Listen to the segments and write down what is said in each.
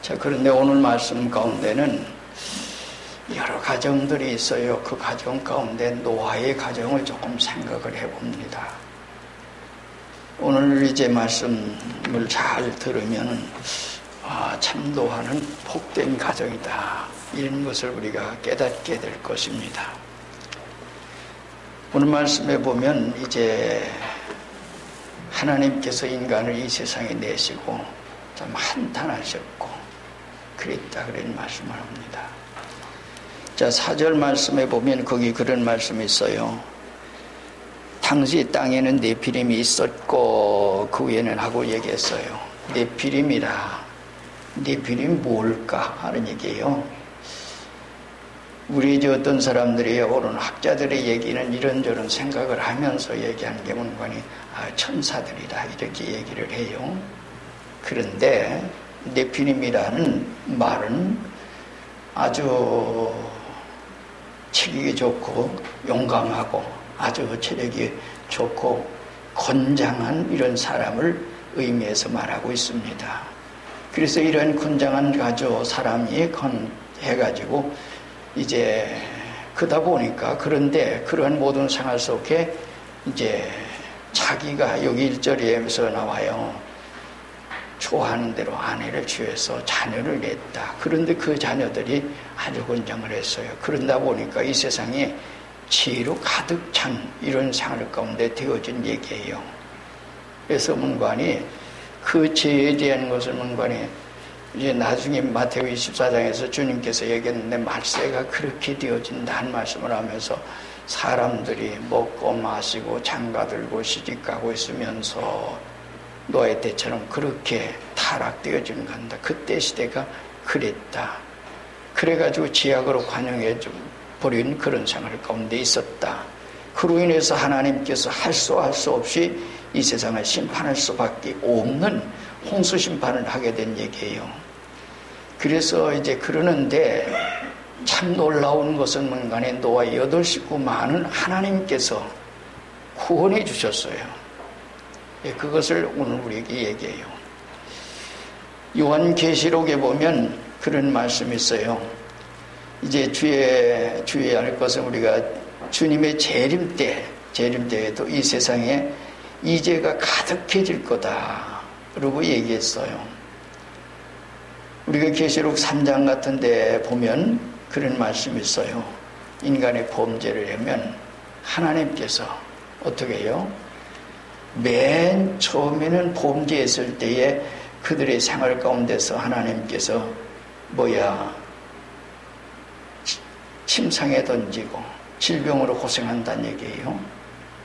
자, 그런데 오늘 말씀 가운데는 여러 가정들이 있어요. 그 가정 가운데 노아의 가정을 조금 생각을 해봅니다. 오늘 이제 말씀을 잘 들으면 참 노아는 복된 가정이다, 이런 것을 우리가 깨닫게 될 것입니다. 오늘 말씀에 보면 이제 하나님께서 인간을 이 세상에 내시고 참 한탄하셨고 그랬다, 그런 말씀을 합니다. 자, 4절 말씀에 보면 거기 그런 말씀이 있어요. 당시 땅에는 네피림이 있었고 그 위에는 하고 얘기했어요. 네피림이라. 네피림이 뭘까 하는 얘기예요. 우리 어떤 사람들이 오른 학자들의 얘기는 이런저런 생각을 하면서 얘기하는 게 문관이 천사들이다, 이렇게 얘기를 해요. 그런데 네피림이라는 말은 아주 체격이 좋고 용감하고 아주 체력이 좋고 건장한 이런 사람을 의미해서 말하고 있습니다. 그래서 이런 건장한 사람이 해가지고 이제 그러다 보니까, 그런데 그러한 모든 생활 속에 이제 자기가 여기 1절에서 나와요. 좋아하는 대로 아내를 취해서 자녀를 냈다. 그런데 그 자녀들이 아주 건장을 했어요. 그러다 보니까 이 세상에 지혜로 가득 찬 이런 생활 가운데 되어진 얘기예요. 그래서 문관이 그 지혜에 대한 것을 문관이 이제 나중에 마태복음 24장에서 주님께서 얘기했는데 말세가 그렇게 되어진다는 말씀을 하면서 사람들이 먹고 마시고 장가들고 시집가고 있으면서 노아의 때처럼 그렇게 타락되어지는 간다. 그때 시대가 그랬다. 그래가지고 지약으로 관용해 버린 그런 생활 가운데 있었다. 그로 인해서 하나님께서 할 수 없이 이 세상을 심판할 수밖에 없는 홍수 심판을 하게 된 얘기예요. 그래서 이제 그러는데 참 놀라운 것은 뭔가에 노아 8식구만은 하나님께서 구원해 주셨어요. 그것을 오늘 우리에게 얘기해요. 요한계시록에 보면 그런 말씀이 있어요. 이제 주의할 것은 우리가 주님의 재림 때에도 이 세상에 이제가 가득해질 거다 라고 얘기했어요. 우리가 계시록 3장 같은 데 보면 그런 말씀이 있어요. 인간의 범죄를 하면 하나님께서 어떻게 해요? 맨 처음에는 범죄했을 때에 그들의 생활 가운데서 하나님께서 침상에 던지고 질병으로 고생한다는 얘기예요.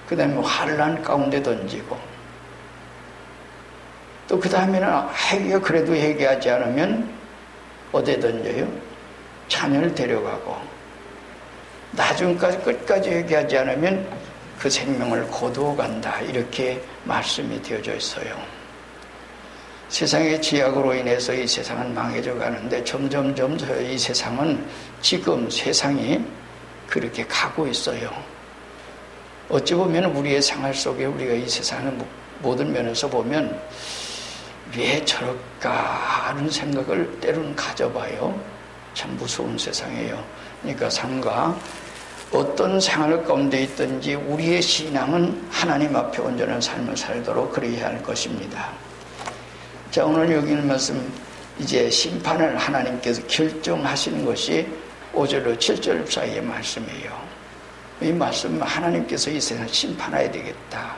그 다음에 환난 가운데 던지고, 또 그 다음에는 그래도 회개하지 않으면 어디에 던져요? 자녀를 데려가고, 나중까지 끝까지 회개하지 않으면 그 생명을 거두어 간다, 이렇게 말씀이 되어져 있어요. 세상의 지약으로 인해서 이 세상은 망해져 가는데 점점 이 세상은 지금 세상이 그렇게 가고 있어요. 어찌 보면 우리의 생활 속에 우리가 이 세상의 모든 면에서 보면 왜 저럴까 하는 생각을 때로는 가져봐요. 참 무서운 세상이에요. 그러니까 삶과 어떤 생활 가운데 있든지 우리의 신앙은 하나님 앞에 온전한 삶을 살도록 그래야 할 것입니다. 자, 오늘 여기 있는 말씀, 이제 심판을 하나님께서 결정하시는 것이 5절로 7절 사이의 말씀이에요. 이 말씀은 하나님께서 이 세상을 심판해야 되겠다.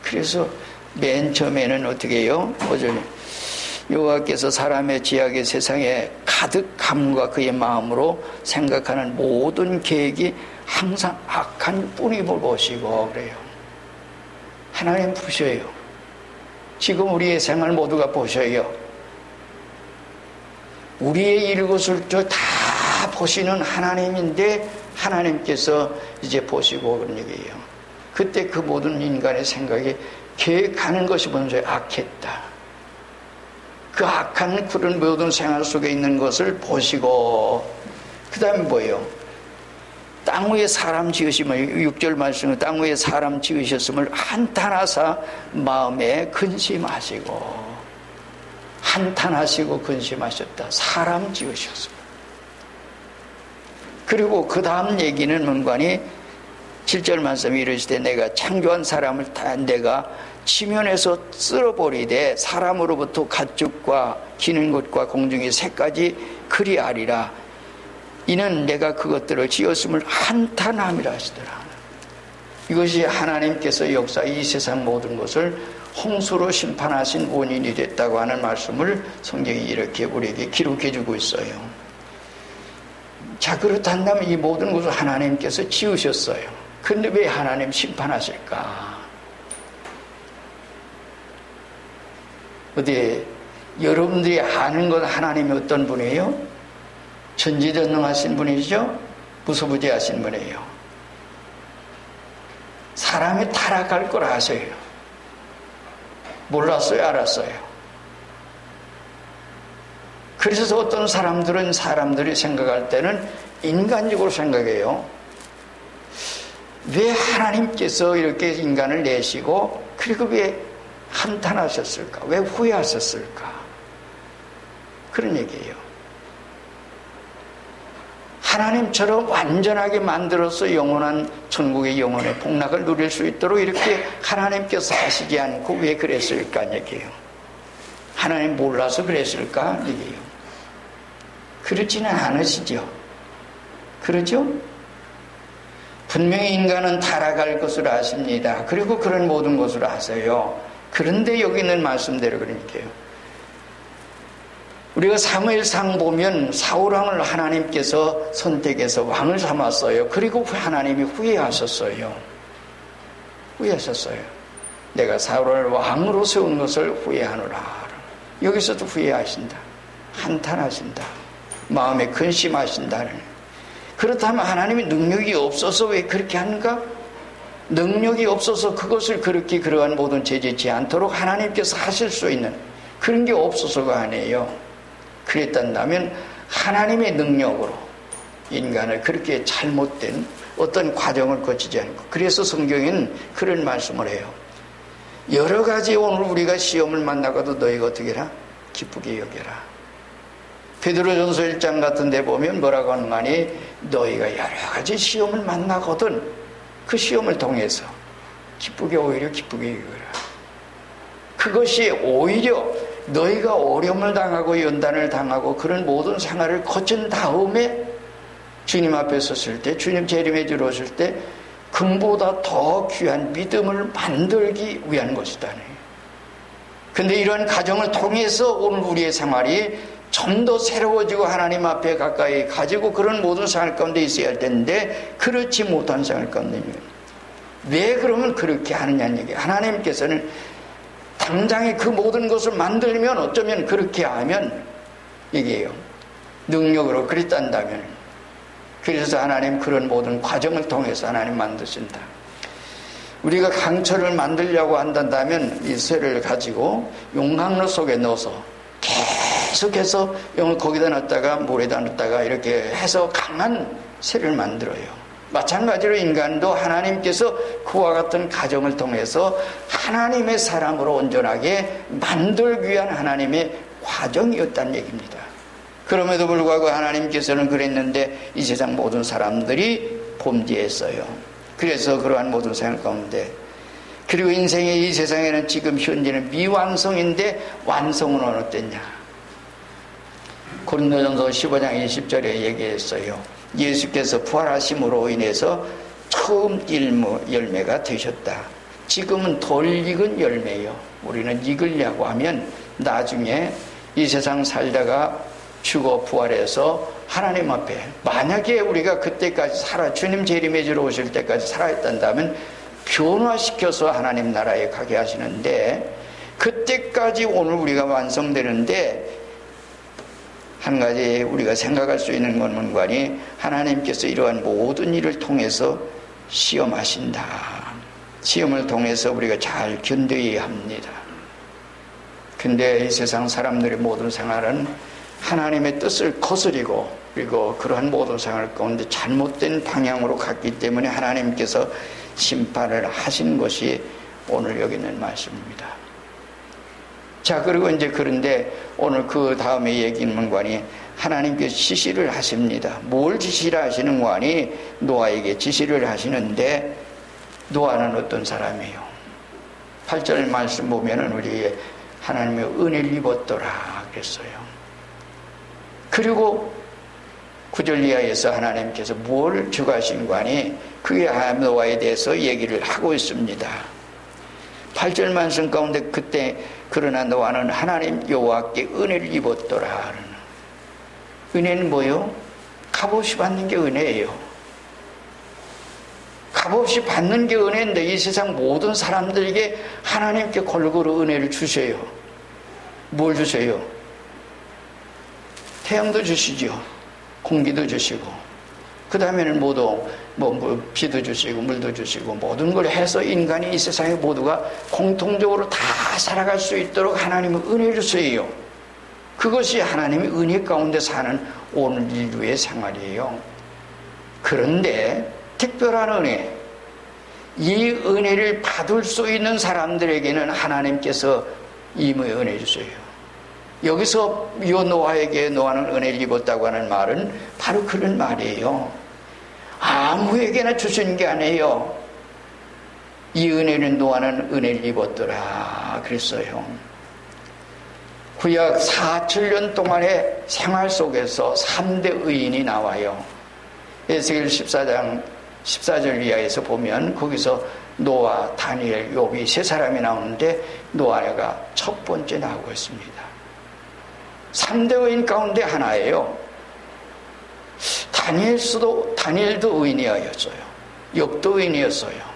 그래서 맨 처음에는 어떻게 해요? 5절, 여호와께서 사람의 지약의 세상에 가득함과 그의 마음으로 생각하는 모든 계획이 항상 악한 뿐임을 보시고 그래요. 하나님 보셔요. 지금 우리의 생활 모두가 보셔요. 우리의 일거수일투 다 보시는 하나님인데 하나님께서 이제 보시고 그런 얘기예요. 그때 그 모든 인간의 생각이 계획하는 것이 먼저 악했다. 그 악한 그런 모든 생활 속에 있는 것을 보시고, 그 다음에 뭐예요? 땅 위에 사람 지으심을, 6절 말씀은 땅 위에 사람 지으셨음을 한탄하사 마음에 근심하시고, 한탄하시고 근심하셨다. 사람 지으셔서. 그리고 그 다음 얘기는 문관이 7절 말씀에 이르시되 내가 창조한 사람을 다 내가 지면에서 쓸어버리되 사람으로부터 가축과 기는 것과 공중의 새까지 그리하리라. 이는 내가 그것들을 지었음을 한탄함이라 하시더라. 이것이 하나님께서 역사 이 세상 모든 것을 홍수로 심판하신 원인이 됐다고 하는 말씀을 성경이 이렇게 우리에게 기록해 주고 있어요. 자, 그렇다면 이 모든 것을 하나님께서 지으셨어요. 근데 왜 하나님 심판하실까? 어디 여러분들이 아는 건 하나님이 어떤 분이에요? 전지전능하신 분이죠? 무소부지하신 분이에요. 사람이 타락할 걸 아세요. 몰랐어요? 알았어요? 그래서 어떤 사람들이 생각할 때는 인간적으로 생각해요. 왜 하나님께서 이렇게 인간을 내시고 그리고 왜 한탄하셨을까? 왜 후회하셨을까? 그런 얘기예요. 하나님처럼 완전하게 만들어서 영원한 천국의 영원의 복락을 누릴 수 있도록 이렇게 하나님께서 하시지 않고 왜 그랬을까 얘기예요. 하나님 몰라서 그랬을까 얘기예요. 그렇지는 않으시죠. 그러죠? 분명히 인간은 타락할 것을 아십니다. 그리고 그런 모든 것을 아세요. 그런데 여기 있는 말씀대로 그러니까요. 우리가 사무엘상 보면 사울왕을 하나님께서 선택해서 왕을 삼았어요. 그리고 하나님이 후회하셨어요. 후회하셨어요. 내가 사울을 왕으로 세운 것을 후회하노라. 여기서도 후회하신다. 한탄하신다. 마음에 근심하신다는. 그렇다면 하나님이 능력이 없어서 왜 그렇게 하는가? 능력이 없어서 그것을 그렇게 그러한 모든 죄짓지 않도록 하나님께서 하실 수 있는 그런 게 없어서가 아니에요. 그랬단다면 하나님의 능력으로 인간을 그렇게 잘못된 어떤 과정을 거치지 않고, 그래서 성경에는 그런 말씀을 해요. 여러 가지 오늘 우리가 시험을 만나고도 너희가 어떻게 해라? 기쁘게 여겨라. 베드로전서 1장 같은 데 보면 뭐라고 하는가니 너희가 여러 가지 시험을 만나거든 그 시험을 통해서 기쁘게 오히려 기쁘게 여겨라. 그것이 오히려 너희가 어려움을 당하고 연단을 당하고 그런 모든 생활을 거친 다음에 주님 앞에 섰을 때, 주님 재림에 들어오실 때 금보다 더 귀한 믿음을 만들기 위한 것이다. 근데 이러한 과정을 통해서 오늘 우리의 생활이 좀 더 새로워지고 하나님 앞에 가까이 가지고 그런 모든 생활 가운데 있어야 할 텐데 그렇지 못한 생활 가운데 왜 그러면 그렇게 하느냐는 얘기예요. 하나님께서는 당장에 그 모든 것을 만들면 어쩌면 그렇게 하면 얘기해요. 능력으로 그랬단다면. 그래서 하나님 그런 모든 과정을 통해서 하나님 만드신다. 우리가 강철을 만들려고 한다면 이 쇠를 가지고 용광로 속에 넣어서 계속해서 거기다 넣었다가 물에다 넣었다가 이렇게 해서 강한 쇠를 만들어요. 마찬가지로 인간도 하나님께서 그와 같은 과정을 통해서 하나님의 사람으로 온전하게 만들기 위한 하나님의 과정이었다는 얘기입니다. 그럼에도 불구하고 하나님께서는 그랬는데 이 세상 모든 사람들이 범죄했어요. 그래서 그러한 모든 생활 가운데, 그리고 인생의 이 세상에는 지금 현재는 미완성인데 완성은 어느 때냐? 고린도전서 15장 20절에 얘기했어요. 예수께서 부활하심으로 인해서 처음 열매가 되셨다. 지금은 덜 익은 열매요. 우리는 익으려고 하면 나중에 이 세상 살다가 죽어 부활해서 하나님 앞에, 만약에 우리가 그때까지 주님 재림에 주러 오실 때까지 살아있단다면 변화시켜서 하나님 나라에 가게 하시는데, 그때까지 오늘 우리가 완성되는데 한 가지 우리가 생각할 수 있는 것만관이 하나님께서 이러한 모든 일을 통해서 시험하신다. 시험을 통해서 우리가 잘 견뎌야 합니다. 근데 이 세상 사람들의 모든 생활은 하나님의 뜻을 거스리고 그리고 그러한 모든 생활 가운데 잘못된 방향으로 갔기 때문에 하나님께서 심판을 하신 것이 오늘 여기 있는 말씀입니다. 자, 그리고 이제 그런데 오늘 그 다음에 얘기는 관이 하나님께서 지시를 하십니다. 뭘 지시를 하시는 관이 노아에게 지시를 하시는데 노아는 어떤 사람이에요? 8절 말씀 보면은 우리 하나님의 은혜를 입었더라 그랬어요. 그리고 9절 이하에서 하나님께서 뭘 주가신 관이 그게 노아에 대해서 얘기를 하고 있습니다. 8절 말씀 가운데 그때 그러나 노아는 하나님 여호와께 은혜를 입었더라. 은혜는 뭐요? 값없이 받는 게 은혜예요. 값없이 받는 게 은혜인데 이 세상 모든 사람들에게 하나님께 골고루 은혜를 주세요. 뭘 주세요? 태양도 주시죠. 공기도 주시고 그 다음에는 모두 비도 주시고 물도 주시고 모든 걸 해서 인간이 이 세상에 모두가 공통적으로 다 살아갈 수 있도록 하나님은 은혜를 주세요. 그것이 하나님의 은혜 가운데 사는 오늘 인류의 생활이에요. 그런데 특별한 은혜, 이 은혜를 받을 수 있는 사람들에게는 하나님께서 임의 은혜 주세요. 여기서 노아에게 노아는 은혜를 입었다고 하는 말은 바로 그런 말이에요. 아무에게나 주시는 게 아니에요. 이 은혜는 노아는 은혜를 입었더라 그랬어요. 구약 4,7년 동안의 생활 속에서 3대 의인이 나와요. 에스겔 14장 14절 이하에서 보면 거기서 노아, 다니엘, 욥이 세 사람이 나오는데 노아가 첫 번째 나오고 있습니다. 3대 의인 가운데 하나예요. 다니엘도 의인이었어요. 욥도 의인이었어요.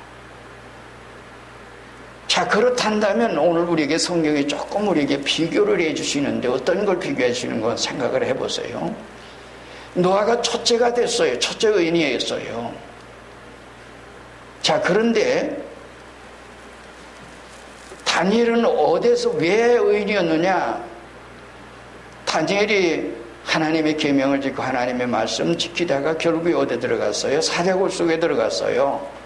자, 그렇단다면 오늘 우리에게 성경이 조금 우리에게 비교를 해주시는데 어떤 걸 비교해 주시는 건 생각을 해보세요. 노아가 첫째가 됐어요. 첫째 의인이었어요. 자, 그런데 다니엘은 어디서 왜 의인이었느냐? 다니엘이 하나님의 계명을 지키고 하나님의 말씀 지키다가 결국에 어디 들어갔어요? 사자굴 속에 들어갔어요.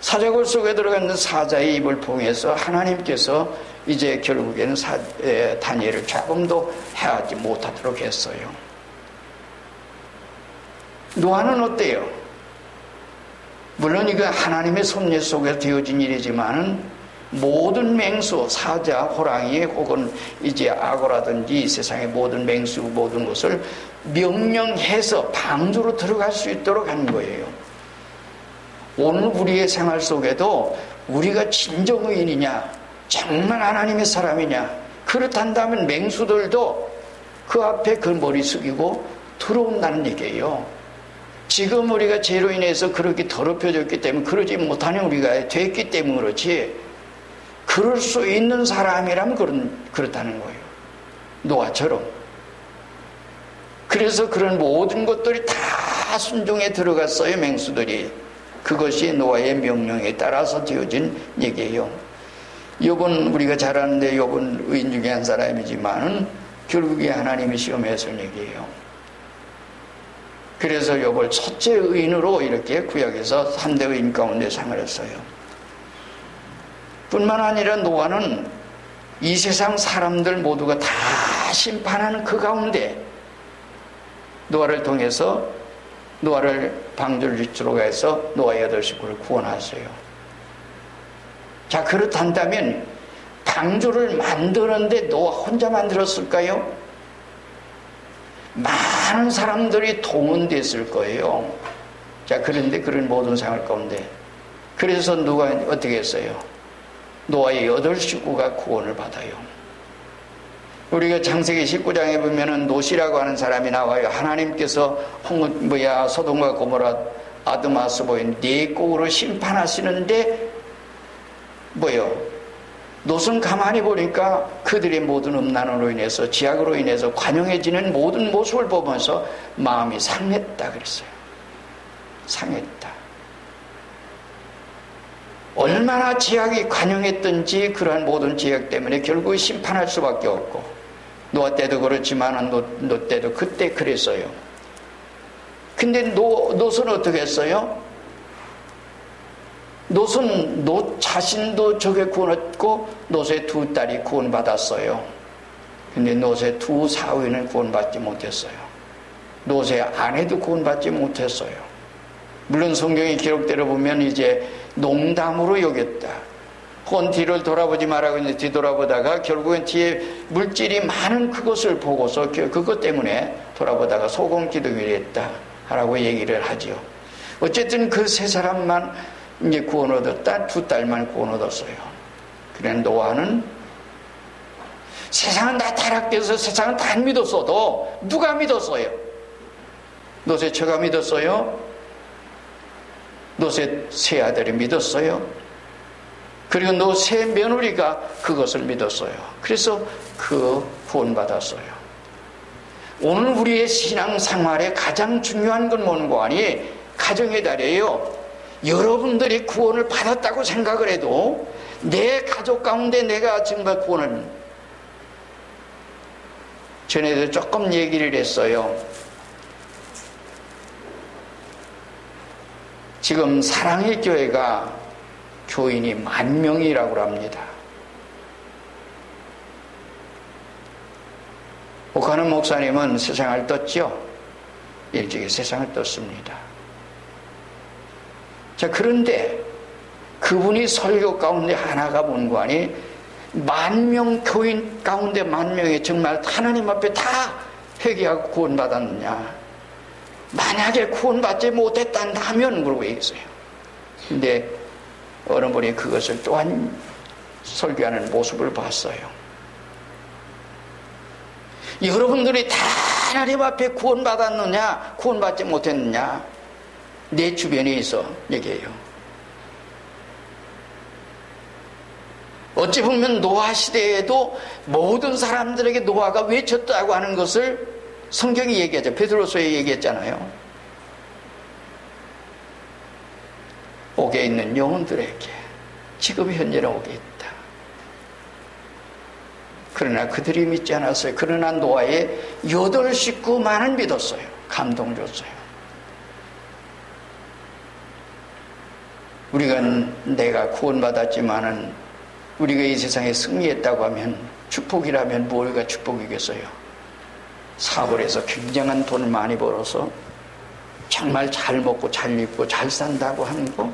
사자굴 속에 들어갔는 사자의 입을 통해서 하나님께서 이제 결국에는 다니엘을 조금 더 해하지 못하도록 했어요. 노아는 어때요? 물론 이거 하나님의 섭리 속에 되어진 일이지만은 모든 맹수, 사자, 호랑이 혹은 이제 악어라든지 이 세상의 모든 맹수 모든 것을 명령해서 방주로 들어갈 수 있도록 한 거예요. 오늘 우리의 생활 속에도 우리가 진정 의인이냐, 정말 하나님의 사람이냐, 그렇단다면 맹수들도 그 앞에 그 머리 숙이고 들어온다는 얘기예요. 지금 우리가 죄로 인해서 그렇게 더럽혀졌기 때문에 그러지 못하는 우리가 됐기 때문에 그렇지, 그럴 수 있는 사람이라면 그렇다는 거예요. 노아처럼. 그래서 그런 모든 것들이 다 순종에 들어갔어요, 맹수들이. 그것이 노아의 명령에 따라서 되어진 얘기예요. 욥은 우리가 잘 아는데 욥은 의인 중에 한 사람이지만은 결국에 하나님이 시험했을 얘기예요. 그래서 욥을 첫째 의인으로 이렇게 구약에서 3대 의인 가운데 상을 했어요. 뿐만 아니라 노아는 이 세상 사람들 모두가 다 심판하는 그 가운데 노아를 통해서 노아를 방주를 들어가서 노아의 8 식구를 구원하세요. 자, 그렇단다면 방주를 만드는데 노아 혼자 만들었을까요? 많은 사람들이 동원됐을 거예요. 자, 그런데 그런 모든 생활 가운데 그래서 누가 어떻게 했어요? 노아의 8 식구가 구원을 받아요. 우리가 창세기 19장에 보면은 노시라고 하는 사람이 나와요. 하나님께서 소돔과 고모라, 아드마, 스보인 4곡으로 심판하시는데 롯은 가만히 보니까 그들의 모든 음란으로 인해서 지악으로 인해서 관용해지는 모든 모습을 보면서 마음이 상했다 그랬어요. 상했다. 얼마나 지악이 관용했든지 그러한 모든 지악 때문에 결국 심판할 수밖에 없고, 노아 때도 그렇지만 롯 때도 그때 그랬어요. 근데 롯은 어떻게 했어요? 롯은 롯 자신도 적에 구원했고 롯의 두 딸이 구원받았어요. 근데 롯의 두 사위는 구원받지 못했어요. 롯의 아내도 구원받지 못했어요. 물론 성경의 기록대로 보면 이제 농담으로 여겼다. 혹은 뒤를 돌아보지 말라고 했는데 뒤돌아보다가 결국엔 뒤에 물질이 많은 그것을 보고서 그것 때문에 돌아보다가 소금 기둥이 됐다 라고 얘기를 하지요. 어쨌든 그 세 사람만 이제 구원 얻었다. 두 딸만 구원 얻었어요. 그래 노아는 세상은 다 타락돼서 세상은 다 안 믿었어도 누가 믿었어요? 롯의 처가 믿었어요? 롯의 세 아들이 믿었어요? 그리고 롯의 며느리가 그것을 믿었어요. 그래서 그 구원받았어요. 오늘 우리의 신앙생활에 가장 중요한 건 뭔고 하니 가정의 달이에요. 여러분들이 구원을 받았다고 생각을 해도 내 가족 가운데 내가 정말 구원을 전에도 조금 얘기를 했어요. 지금 사랑의 교회가 교인이 10,000명이라고 합니다. 오카는 목사님은 세상을 떴죠. 일찍이 세상을 떴습니다. 자, 그런데 그분이 설교 가운데 하나가 뭔고 하니 10,000명 교인 가운데 10,000명이 정말 하나님 앞에 다 회개하고 구원받았느냐? 만약에 구원받지 못했다면 그러고 얘기했어요. 근데 어느 분이 그것을 또한 설교하는 모습을 봤어요. 여러분들이 다 하나님 앞에 구원받았느냐 구원받지 못했느냐 내 주변에 있어 얘기해요. 어찌 보면 노아 시대에도 모든 사람들에게 노아가 외쳤다고 하는 것을 성경이 얘기하죠. 베드로서에 얘기했잖아요. 옥에 있는 영혼들에게 지금 현재는 옥에 있다. 그러나 그들이 믿지 않았어요. 그러나 노아의 8 식구만은 믿었어요. 감동 줬어요. 우리가 내가 구원받았지만은 우리가 이 세상에 승리했다고 하면 축복이라면 뭐가 축복이겠어요? 사업을 해서 굉장한 돈을 많이 벌어서 정말 잘 먹고 잘 입고 잘 산다고 하는 거,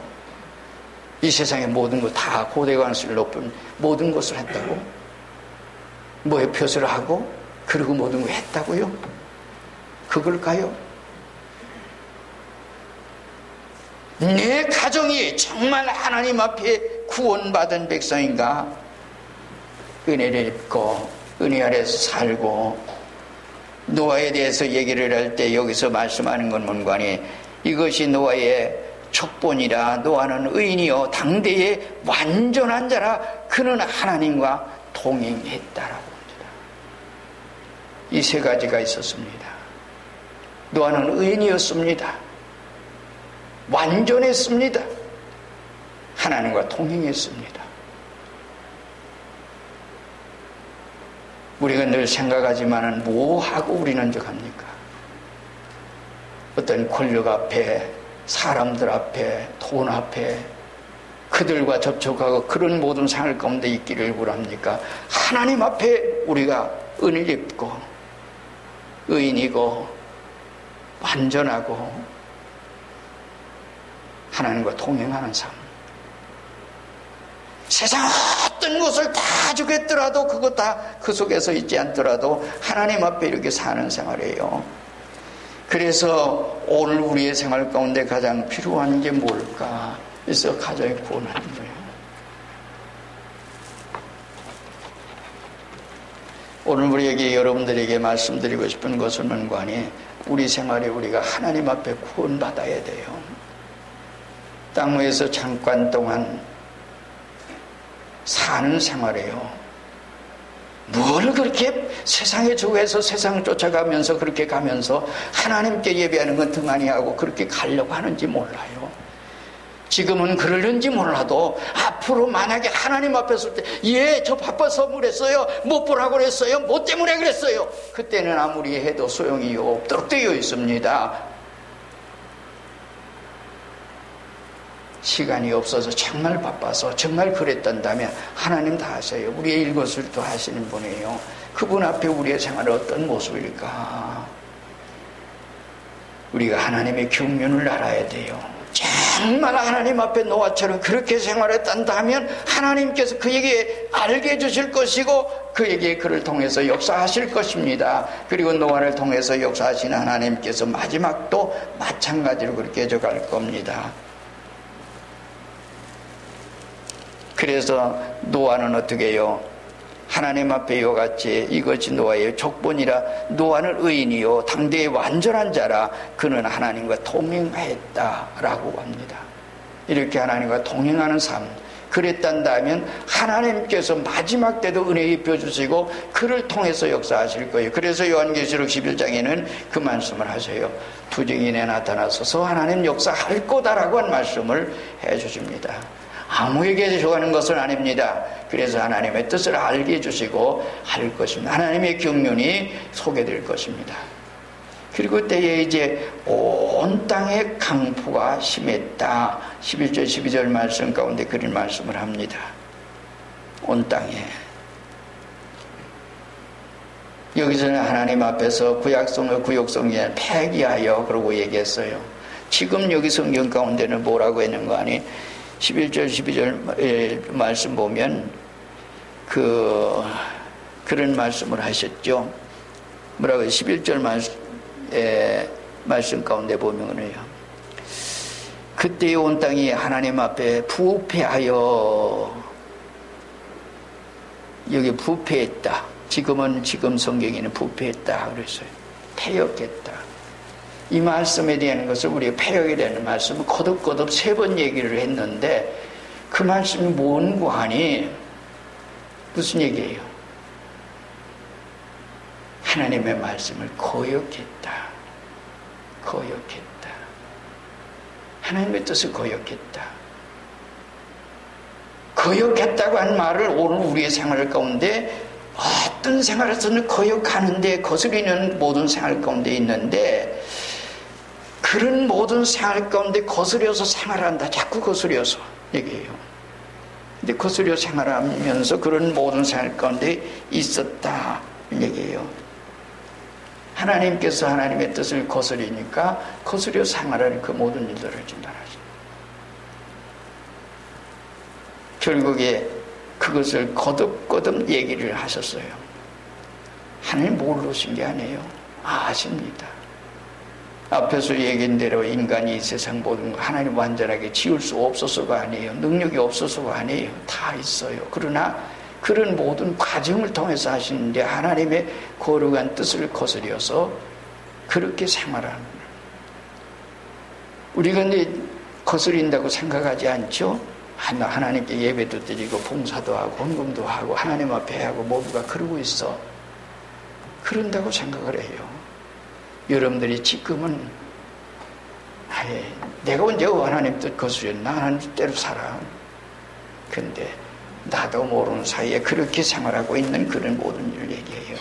이 세상의 모든 것 다 고대관수를 높은 모든 것을 했다고? 뭐에 표시를 하고 그리고 모든 걸 했다고요? 그걸까요? 내 가정이 정말 하나님 앞에 구원받은 백성인가? 은혜를 입고 은혜 아래서 살고. 노아에 대해서 얘기를 할 때 여기서 말씀하는 건 뭔가 하니 이것이 노아의 촉본이라 노아는 의인이요 당대의 완전한 자라 그는 하나님과 동행했다라고 합니다. 이 세 가지가 있었습니다. 노아는 의인이었습니다. 완전했습니다. 하나님과 동행했습니다. 우리가 늘 생각하지만은 뭐하고 우리는 적합니까? 어떤 권력 앞에, 사람들 앞에, 돈 앞에 그들과 접촉하고 그런 모든 상을 가운데 있기를 원합니까? 하나님 앞에 우리가 은혜를 입고 의인이고 완전하고 하나님과 동행하는 삶. 세상 어떤 것을 다 주겠더라도 그것 다 그 속에서 있지 않더라도 하나님 앞에 이렇게 사는 생활이에요. 그래서 오늘 우리의 생활 가운데 가장 필요한 게 뭘까? 그래서 가정이 구원하는 거예요. 오늘 우리에게 여러분들에게 말씀드리고 싶은 것은 뭔가 하니 우리 생활에 우리가 하나님 앞에 구원받아야 돼요. 땅 위에서 잠깐 동안 사는 생활이에요. 뭘 그렇게 세상에 좋아해서 세상을 쫓아가면서 그렇게 가면서 하나님께 예배하는 건 등한히 하고 그렇게 가려고 하는지 몰라요. 지금은 그러는지 몰라도 앞으로 만약에 하나님 앞에 설 때 예, 저 바빠서 그랬어요. 못 보라고 그랬어요. 뭐 때문에 그랬어요. 그때는 아무리 해도 소용이 없도록 되어 있습니다. 시간이 없어서 정말 바빠서 정말 그랬단다면 하나님 다 하세요. 우리의 일것을 또 하시는 분이에요. 그분 앞에 우리의 생활은 어떤 모습일까? 우리가 하나님의 경륜을 알아야 돼요. 정말 하나님 앞에 노아처럼 그렇게 생활했단다면 하나님께서 그에게 알게 해주실 것이고 그에게 그를 통해서 역사하실 것입니다. 그리고 노아를 통해서 역사하신 하나님께서 마지막도 마찬가지로 그렇게 해줘갈 겁니다. 그래서 노아는 어떻게 해요? 하나님 앞에 이와 같이 이것이 노아의 족본이라 노아는 의인이요 당대의 완전한 자라 그는 하나님과 동행하였다라고 합니다. 이렇게 하나님과 동행하는 삶 그랬단다면 하나님께서 마지막 때도 은혜 입혀주시고 그를 통해서 역사하실 거예요. 그래서 요한계시록 11장에는 그 말씀을 하세요. 두 증인에 나타나서서 하나님 역사할 거다라고 한 말씀을 해주십니다. 아무에게 주하는 것은 아닙니다. 그래서 하나님의 뜻을 알게 해주시고 할 것입니다. 하나님의 경륜이 소개될 것입니다. 그리고 그때에 이제 온 땅에 강포가 심했다. 11절 12절 말씀 가운데 그런 말씀을 합니다. 온 땅에. 여기서는 하나님 앞에서 구약성을 구역성에 폐기하여 그러고 얘기했어요. 지금 여기 성경 가운데는 뭐라고 했는 거 아니? 11절 12절 말씀 보면 그런 말씀을 하셨죠. 뭐라고 11절 말씀 가운데 보면은요. 그때의 온 땅이 하나님 앞에 부패하여 여기 부패했다. 지금 성경에는 부패했다 그랬어요. 패역했다. 이 말씀에 대한 것을 우리가 패역에 대한 말씀을 거듭거듭 3번 얘기를 했는데 그 말씀이 뭔고 하니 무슨 얘기예요? 하나님의 말씀을 거역했다. 거역했다. 하나님의 뜻을 거역했다. 거역했다고 한 말을 오늘 우리의 생활 가운데 어떤 생활에서는 거역하는데 거스리는 모든 생활 가운데 있는데 그런 모든 생활 가운데 거스려서 생활한다. 자꾸 거스려서 얘기해요. 근데 거스려 생활하면서 그런 모든 생활 가운데 있었다 얘기해요. 하나님께서 하나님의 뜻을 거스리니까 거스려 생활하는 그 모든 일들을 진단하십니다. 결국에 그것을 거듭거듭 얘기를 하셨어요. 하나님 모르신 게 아니에요. 아십니다. 앞에서 얘기한 대로 인간이 이 세상 모든 거 하나님 완전하게 지을 수 없어서가 아니에요. 능력이 없어서가 아니에요. 다 있어요. 그러나 그런 모든 과정을 통해서 하시는데 하나님의 거룩한 뜻을 거스려서 그렇게 생활하는 거예요. 우리가 근데 거스린다고 생각하지 않죠? 하나님께 예배도 드리고 봉사도 하고 헌금도 하고 하나님 앞에 하고 모두가 그러고 있어. 그런다고 생각을 해요. 여러분들이 지금은 내가 언제 하나님 뜻 거스렸나? 하나님 뜻대로 살아. 근데 나도 모르는 사이에 그렇게 생활하고 있는 그런 모든 일을 얘기해요.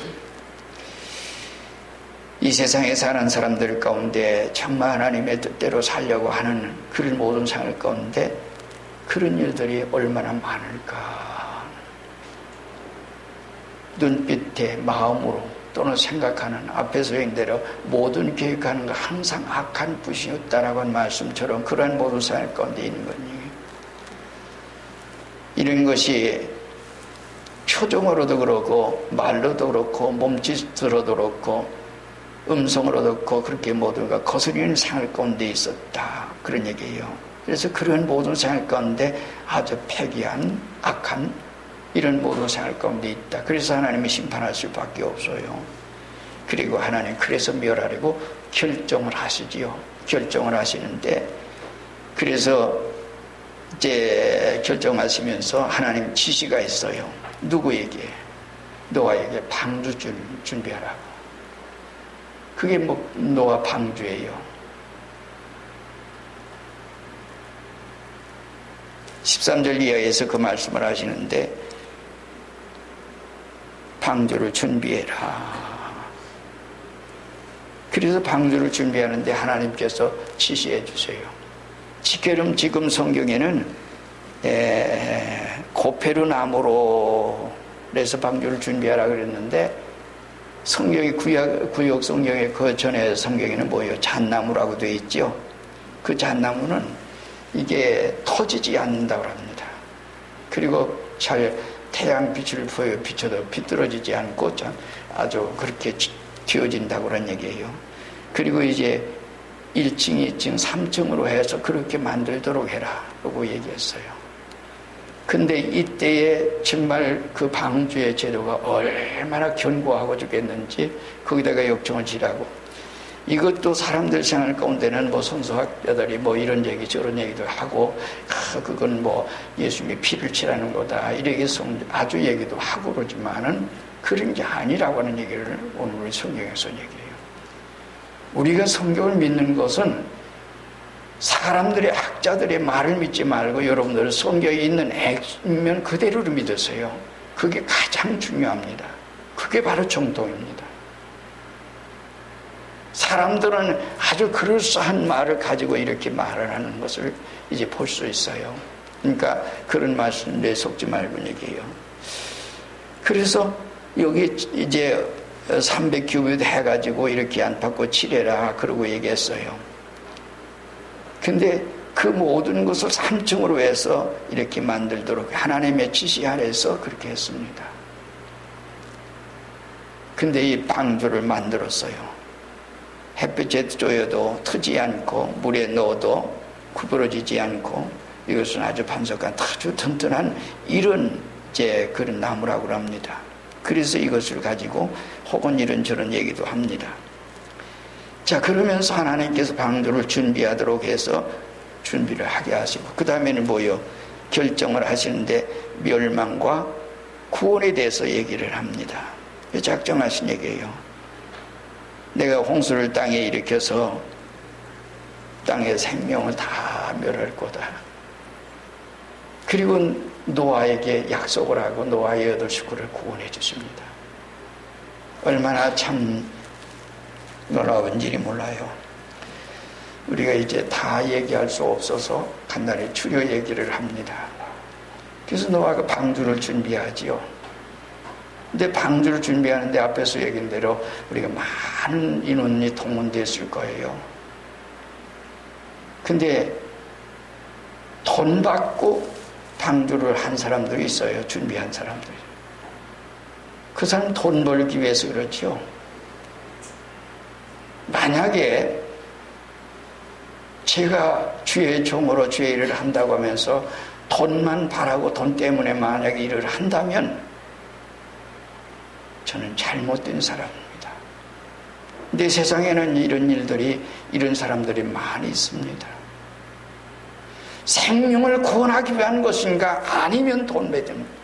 이 세상에 사는 사람들 가운데 정말 하나님의 뜻대로 살려고 하는 그런 모든 생활 가운데 그런 일들이 얼마나 많을까. 눈빛에 마음으로 또는 생각하는 앞에서 얘기대로 모든 계획하는 거 항상 악한 부시였다라고 한 말씀처럼 그러한 모든 생활 가운데 있는 거니 이런 것이 표정으로도 그렇고 말로도 그렇고 몸짓으로도 그렇고 음성으로도 그렇고 그렇게 모두가 거스리는 생활 가운데 있었다 그런 얘기예요. 그래서 그런 모든 생활 가운데 아주 패기한 악한 이런 모든 생활 가운데 있다. 그래서 하나님이 심판하실 수밖에 없어요. 그리고 하나님 그래서 멸하려고 결정을 하시지요. 결정을 하시는데 그래서 이제 결정하시면서 하나님 지시가 있어요. 누구에게? 노아에게 방주 준비하라고. 그게 뭐 노아 방주예요. 13절 이하에서 그 말씀을 하시는데 방주를 준비해라. 그래서 방주를 준비하는데 하나님께서 지시해 주세요. 지금 성경에는 고페르 나무로 그래서 방주를 준비하라 그랬는데 성경이 구역 성경에 그 전에 성경에는 뭐예요? 잣나무라고 되어 있죠. 그 잣나무는 이게 터지지 않는다고 합니다. 그리고 잘 태양 빛을 비춰도 비뚤어지지 않고 아주 그렇게 튀어진다고 그런 얘기예요. 그리고 이제 1층, 2층, 3층으로 해서 그렇게 만들도록 해라 라고 얘기했어요. 근데 이때에 정말 그 방주의 제도가 얼마나 견고하고 죽겠는지 거기다가 역청을 지라고, 이것도 사람들 생활 가운데는 뭐 선수학자들이 뭐 이런 얘기 저런 얘기도 하고 그건 뭐 예수님이 피를 칠하는 거다 이렇게 아주 얘기도 하고 그러지만은 그런 게 아니라고 하는 얘기를 오늘 우리 성경에서 얘기해요. 우리가 성경을 믿는 것은 사람들의 학자들의 말을 믿지 말고 여러분들은 성경에 있는 액면 그대로를 믿으세요. 그게 가장 중요합니다. 그게 바로 정통입니다. 사람들은 아주 그럴싸한 말을 가지고 이렇게 말을 하는 것을 이제 볼 수 있어요. 그러니까 그런 말씀에 속지 말고 얘기해요. 그래서 여기 이제 300규빗 해가지고 이렇게 안팎고 칠해라 그러고 얘기했어요. 근데 그 모든 것을 3층으로 해서 이렇게 만들도록 하나님의 지시 아래서 그렇게 했습니다. 근데 이 방주를 만들었어요. 햇빛에 쬐어도 트지 않고 물에 넣어도 구부러지지 않고 이것은 아주 반석한 아주 튼튼한 이런 이제 그런 나무라고 합니다. 그래서 이것을 가지고 혹은 이런저런 얘기도 합니다. 자, 그러면서 하나님께서 방주를 준비하도록 해서 준비를 하게 하시고 그 다음에는 뭐요? 결정을 하시는데 멸망과 구원에 대해서 얘기를 합니다. 작정하신 얘기예요. 내가 홍수를 땅에 일으켜서 땅의 생명을 다 멸할 거다. 그리고 노아에게 약속을 하고 노아의 8식구를 구원해 주십니다. 얼마나 참 놀라운 일이 몰라요. 우리가 이제 다 얘기할 수 없어서 간단히 추려 얘기를 합니다. 그래서 노아가 방주를 준비하지요. 근데 방주를 준비하는데 앞에서 얘기한 대로 우리가 많은 인원이 동원됐을 거예요. 근데 돈 받고 방주를 한 사람들이 있어요. 준비한 사람들이. 그 사람 돈 벌기 위해서 그렇죠. 만약에 제가 주의 종으로 주의 일을 한다고 하면서 돈만 바라고 돈 때문에 만약에 일을 한다면 저는 잘못된 사람입니다. 근데 세상에는 이런 사람들이 많이 있습니다. 생명을 구원하기 위한 것인가 아니면 돈 매듭니다.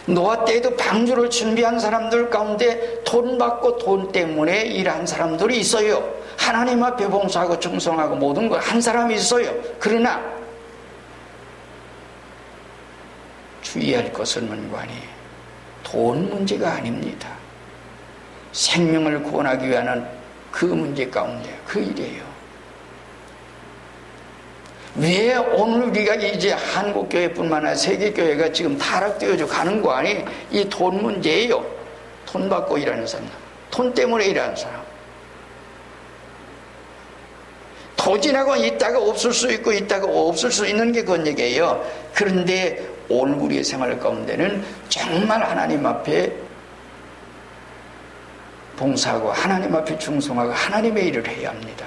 노아 때에도 방주를 준비한 사람들 가운데 돈 받고 돈 때문에 일한 사람들이 있어요. 하나님 앞에 봉사하고 충성하고 모든 걸 한 사람이 있어요. 그러나 주의할 것은 문관이 돈 문제가 아닙니다. 생명을 구원하기 위한 그 문제 가운데 그 일이에요. 왜 오늘 우리가 이제 한국교회뿐만 아니라 세계교회가 지금 타락되어져 가는 거 아니? 이 돈 문제예요. 돈 받고 일하는 사람, 돈 때문에 일하는 사람. 토지나고 있다가 없을 수 있고 있다가 없을 수 있는 게 그런 얘기예요. 그런데 오늘 우리의 생활 가운데는 정말 하나님 앞에 봉사하고 하나님 앞에 충성하고 하나님의 일을 해야 합니다.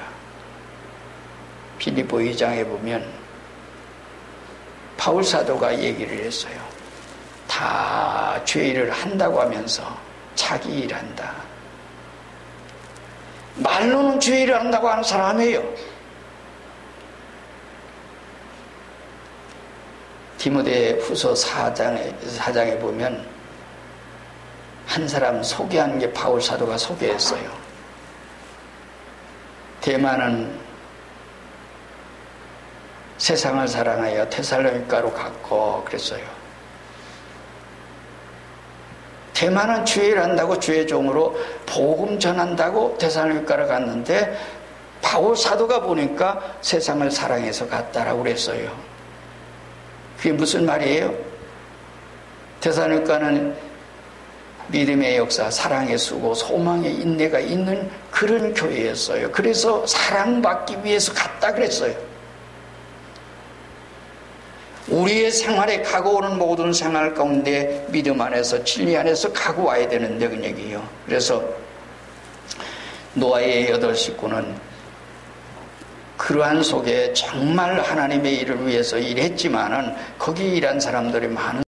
빌립보 2장에 보면 바울 사도가 얘기를 했어요. 다 죄를 한다고 하면서 자기 일한다. 말로는 죄를 한다고 하는 사람이에요. 디모데 후서 4장에 보면 한 사람 소개한 게 바울 사도가 소개했어요. 대만은 세상을 사랑하여 데살로니가로 갔고 그랬어요. 대만은 주의를 한다고 주의 종으로 복음 전한다고 데살로니가로 갔는데 바울 사도가 보니까 세상을 사랑해서 갔다라고 그랬어요. 그게 무슨 말이에요? 데살로니가는 믿음의 역사, 사랑의 수고, 소망의 인내가 있는 그런 교회였어요. 그래서 사랑받기 위해서 갔다 그랬어요. 우리의 생활에 가고오는 모든 생활 가운데 믿음 안에서 진리 안에서 가고 와야 되는데 그 얘기예요. 그래서 노아의 8 식구는 그러한 속에 정말 하나님의 일을 위해서 일했지만은 거기 일한 사람들이 많은